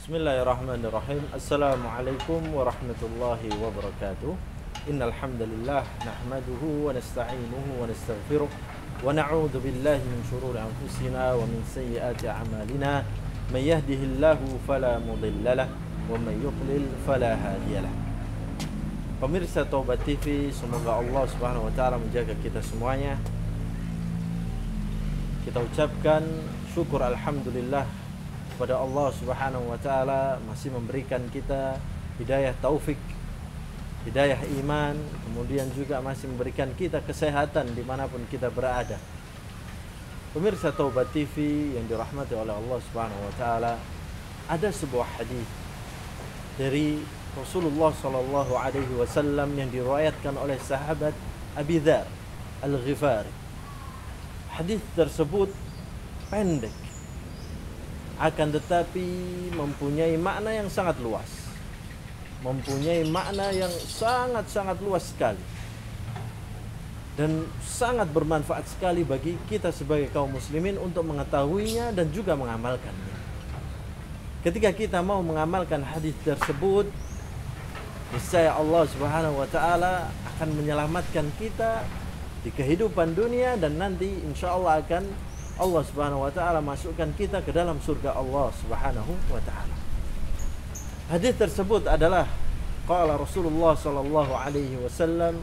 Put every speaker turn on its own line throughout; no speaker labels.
Bismillahirrahmanirrahim. Assalamualaikum warahmatullahi wabarakatuh. Innal hamdalillah nahmaduhu wa nasta'inuhu wa nastaghfiruh wa na'udzu billahi min shururi anfusina wa min sayyiati a'malina. May yahdihillahu fala mudhillalah wa may yudlil fala hadiyalah. Pemirsa Taubat TV, semoga Allah Subhanahu wa taala menjaga kita semuanya. Kita ucapkan syukur alhamdulillah kepada Allah Subhanahu wa taala masih memberikan kita hidayah taufik, hidayah iman, kemudian juga masih memberikan kita kesehatan dimanapun kita berada. Pemirsa Taubat TV yang dirahmati oleh Allah Subhanahu wa taala, ada sebuah hadis dari Rasulullah sallallahu alaihi wasallam yang diriwayatkan oleh sahabat Abi Dzar Al-Ghifari. Hadis tersebut pendek, akan tetapi mempunyai makna yang sangat luas, mempunyai makna yang sangat-sangat luas sekali, dan sangat bermanfaat sekali bagi kita sebagai kaum muslimin untuk mengetahuinya dan juga mengamalkannya. Ketika kita mau mengamalkan hadis tersebut, niscaya Allah Subhanahu wa taala akan menyelamatkan kita di kehidupan dunia, dan nanti insyaallah akan Allah Subhanahu wa taala masukkan kita ke dalam surga Allah Subhanahu wa taala. Hadis tersebut adalah qala Rasulullah sallallahu alaihi wasallam,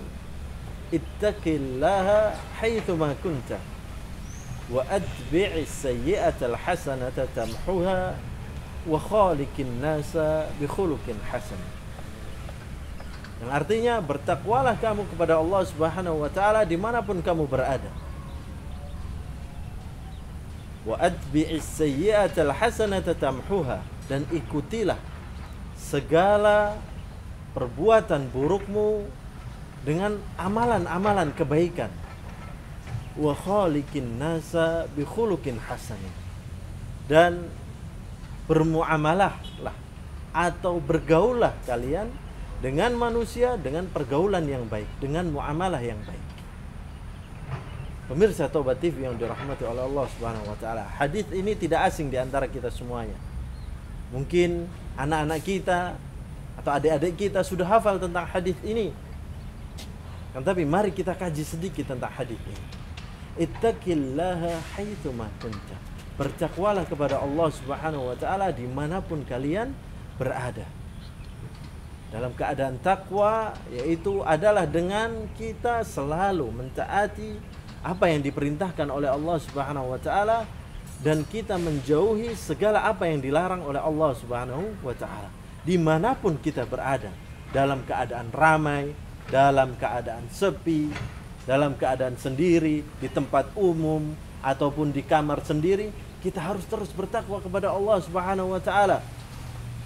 ittaqillaha haitsu ma kunta wa atbi'is sayyi'ata alhasanata tamhuha wa khaliqin nasa bi khuluqin hasan. Yang artinya, bertakwalah kamu kepada Allah Subhanahu wa taala dimanapun kamu berada. Wa atbi'is sayyi'ata alhasanata tamhuha, dan ikutilah segala perbuatan burukmu dengan amalan-amalan kebaikan. Wa khaliqin nasa bi khuluqin hasan, dan bermuamalahlah atau bergaullah kalian dengan manusia dengan pergaulan yang baik, dengan muamalah yang baik. Pemirsa Taubat TV yang dirahmati oleh Allah Subhanahu wa taala, hadis ini tidak asing di antara kita semuanya. Mungkin anak-anak kita atau adik-adik kita sudah hafal tentang hadis ini. Kan, tapi mari kita kaji sedikit tentang hadis ini. Ittaqillaha haitsu ma kunta. Bertakwalah kepada Allah Subhanahu wa taala dimanapun kalian berada. Dalam keadaan takwa, yaitu adalah dengan kita selalu mentaati apa yang diperintahkan oleh Allah Subhanahu wa taala, dan kita menjauhi segala apa yang dilarang oleh Allah Subhanahu wa taala dimanapun kita berada, dalam keadaan ramai, dalam keadaan sepi, dalam keadaan sendiri, di tempat umum ataupun di kamar sendiri. Kita harus terus bertakwa kepada Allah Subhanahu wa taala,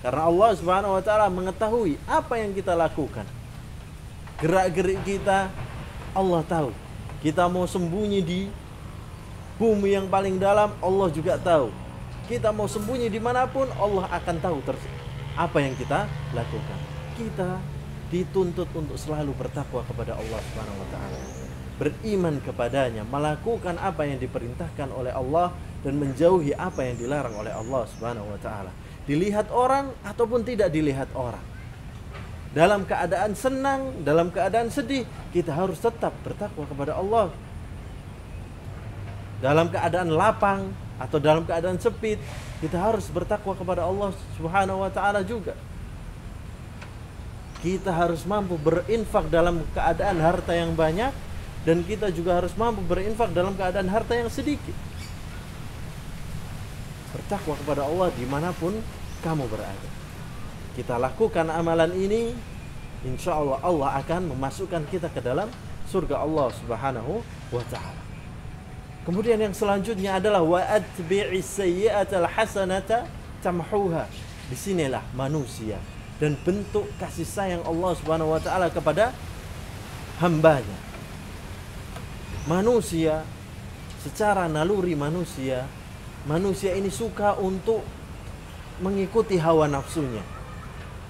karena Allah Subhanahu wa taala mengetahui apa yang kita lakukan. Gerak-gerik kita Allah tahu. Kita mau sembunyi di bumi yang paling dalam, Allah juga tahu. Kita mau sembunyi dimanapun, Allah akan tahu apa yang kita lakukan. Kita dituntut untuk selalu bertakwa kepada Allah Subhanahu wa taala, beriman kepadanya, melakukan apa yang diperintahkan oleh Allah dan menjauhi apa yang dilarang oleh Allah Subhanahu wa taala. Dilihat orang ataupun tidak dilihat orang, dalam keadaan senang, dalam keadaan sedih, kita harus tetap bertakwa kepada Allah. Dalam keadaan lapang atau dalam keadaan sempit, kita harus bertakwa kepada Allah Subhanahu wa taala juga. Kita harus mampu berinfak dalam keadaan harta yang banyak, dan kita juga harus mampu berinfak dalam keadaan harta yang sedikit. Bertakwa kepada Allah dimanapun kamu berada. Kita lakukan amalan ini, insya Allah Allah akan memasukkan kita ke dalam surga Allah Subhanahu wa ta'ala. Kemudian yang selanjutnya adalah wa atbi'is sayyi'atal hasanata tamhuha. Disinilah manusia dan bentuk kasih sayang Allah Subhanahu wa ta'ala kepada hambanya. Manusia, secara naluri manusia ini suka untuk mengikuti hawa nafsunya.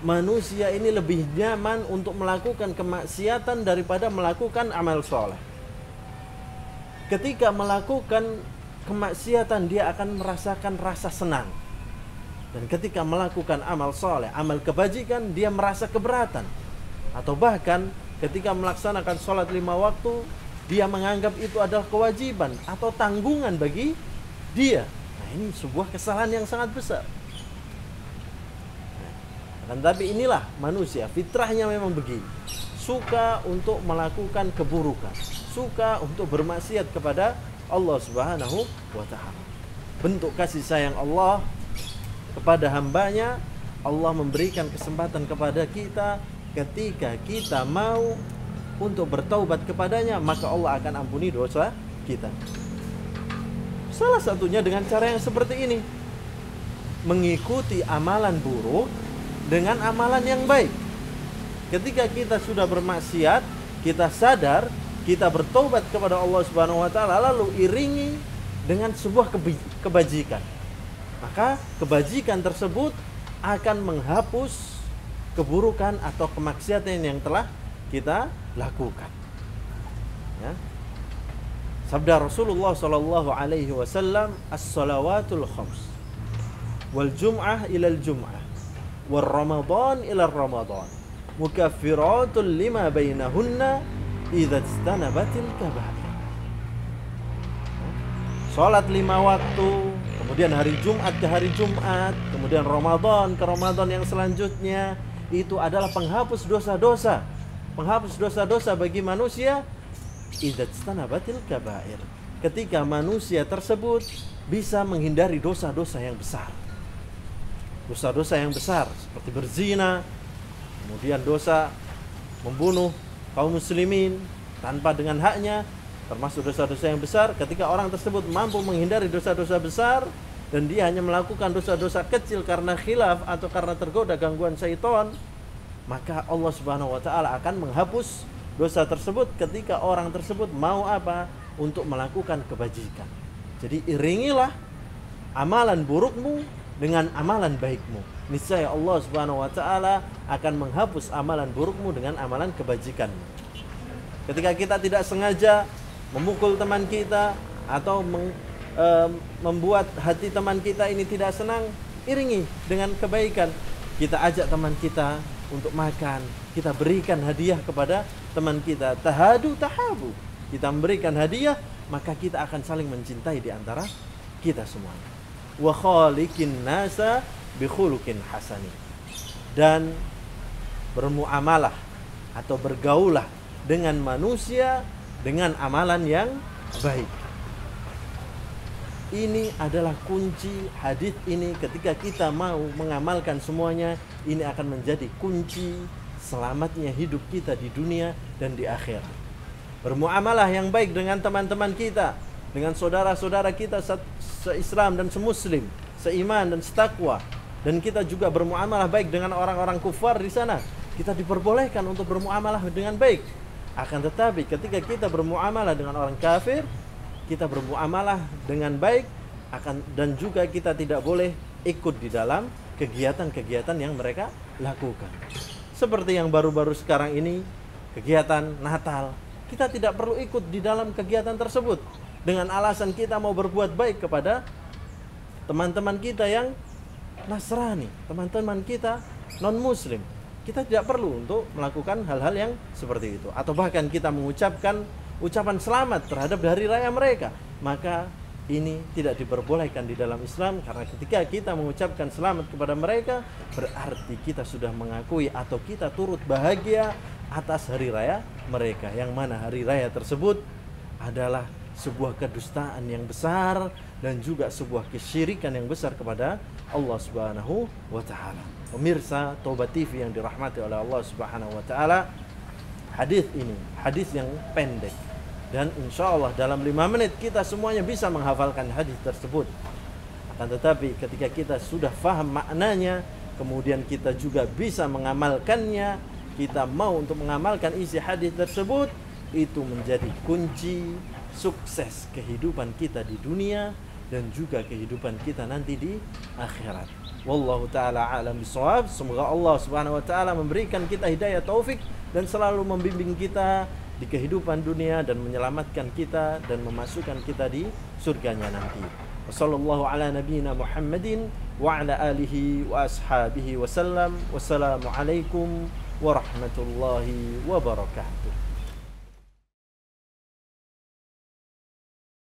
Manusia ini lebih nyaman untuk melakukan kemaksiatan daripada melakukan amal soleh. Ketika melakukan kemaksiatan, dia akan merasakan rasa senang. Dan ketika melakukan amal soleh, amal kebajikan, dia merasa keberatan. Atau bahkan ketika melaksanakan sholat 5 waktu, dia menganggap itu adalah kewajiban atau tanggungan bagi dia. Nah, ini sebuah kesalahan yang sangat besar. Nah, tapi inilah manusia, fitrahnya memang begini. Suka untuk melakukan keburukan, suka untuk bermaksiat kepada Allah Subhanahu wa ta'ala. Bentuk kasih sayang Allah kepada hambanya, Allah memberikan kesempatan kepada kita. Ketika kita mau untuk bertaubat kepadanya, maka Allah akan ampuni dosa kita. Salah satunya dengan cara yang seperti ini, mengikuti amalan buruk dengan amalan yang baik. Ketika kita sudah bermaksiat, kita sadar, kita bertaubat kepada Allah Subhanahu wa ta'ala, lalu iringi dengan sebuah kebajikan. Maka kebajikan tersebut akan menghapus keburukan atau kemaksiatan yang telah kita lakukan. Ya. Sabda Rasulullah sallallahu alaihi wasallam, "As-salawatul khams wal jum'ah ilal jum'ah wal ramadan ilal ramadan mukaffiratun lima bainahunna idza istanabatil kaba'ir." Salat 5 waktu, kemudian hari Jumat ke hari Jumat, kemudian Ramadan ke Ramadan yang selanjutnya, itu adalah penghapus dosa-dosa. Penghapus dosa-dosa bagi manusia. Idza istanabatil kaba'ir. Ketika manusia tersebut bisa menghindari dosa-dosa yang besar. Dosa-dosa yang besar seperti berzina, kemudian dosa membunuh kaum muslimin tanpa dengan haknya, termasuk dosa-dosa yang besar. Ketika orang tersebut mampu menghindari dosa-dosa besar dan dia hanya melakukan dosa-dosa kecil karena khilaf atau karena tergoda gangguan syaitan, maka Allah Subhanahu wa ta'ala akan menghapus dosa tersebut ketika orang tersebut mau apa? Untuk melakukan kebajikan. Jadi iringilah amalan burukmu dengan amalan baikmu. Niscaya Allah Subhanahu wa ta'ala akan menghapus amalan burukmu dengan amalan kebajikanmu. Ketika kita tidak sengaja memukul teman kita atau membuat hati teman kita ini tidak senang, iringi dengan kebaikan. Kita ajak teman kita untuk makan, kita berikan hadiah kepada teman kita. Tahadu tahabu. Kita memberikan hadiah, maka kita akan saling mencintai di antara kita semuanya. Wa khaliqin nasa bi khuluqin hasani. Dan bermuamalah atau bergaulah dengan manusia dengan amalan yang baik. Ini adalah kunci hadis ini. Ketika kita mau mengamalkan semuanya, ini akan menjadi kunci selamatnya hidup kita di dunia dan di akhirat. Bermuamalah yang baik dengan teman-teman kita, dengan saudara-saudara kita se-Islam dan se-Muslim, seiman dan setakwa. Dan kita juga bermuamalah baik dengan orang-orang kufar di sana. Kita diperbolehkan untuk bermuamalah dengan baik. Akan tetapi ketika kita bermuamalah dengan orang kafir, kita bermuamalah dengan baik, dan juga kita tidak boleh ikut di dalam kegiatan-kegiatan yang mereka lakukan. Seperti yang baru-baru sekarang ini, kegiatan Natal. Kita tidak perlu ikut di dalam kegiatan tersebut dengan alasan kita mau berbuat baik kepada teman-teman kita yang Nasrani, teman-teman kita non-Muslim. Kita tidak perlu untuk melakukan hal-hal yang seperti itu. Atau bahkan kita mengucapkan ucapan selamat terhadap hari raya mereka. Maka ini tidak diperbolehkan di dalam Islam. Karena ketika kita mengucapkan selamat kepada mereka, berarti kita sudah mengakui atau kita turut bahagia atas hari raya mereka. Yang mana hari raya tersebut adalah sebuah kedustaan yang besar dan juga sebuah kesyirikan yang besar kepada Allah Subhanahu wa ta'ala. Pemirsa Tobat TV yang dirahmati oleh Allah Subhanahu wa ta'ala, hadis ini hadis yang pendek, dan insya Allah dalam 5 menit kita semuanya bisa menghafalkan hadis tersebut. Akan tetapi ketika kita sudah faham maknanya, kemudian kita juga bisa mengamalkannya, kita mau untuk mengamalkan isi hadis tersebut, itu menjadi kunci sukses kehidupan kita di dunia dan juga kehidupan kita nanti di akhirat. Wallahu ta'ala a'lam bishawab. Semoga Allah Subhanahu wa ta'ala memberikan kita hidayah taufik dan selalu membimbing kita di kehidupan dunia dan menyelamatkan kita dan memasukkan kita di surganya nanti. Wassallallahu ala nabiyyina Muhammadin wa ala alihi wa ashabihi wasallam. Wassalamualaikum warahmatullahi wabarakatuh.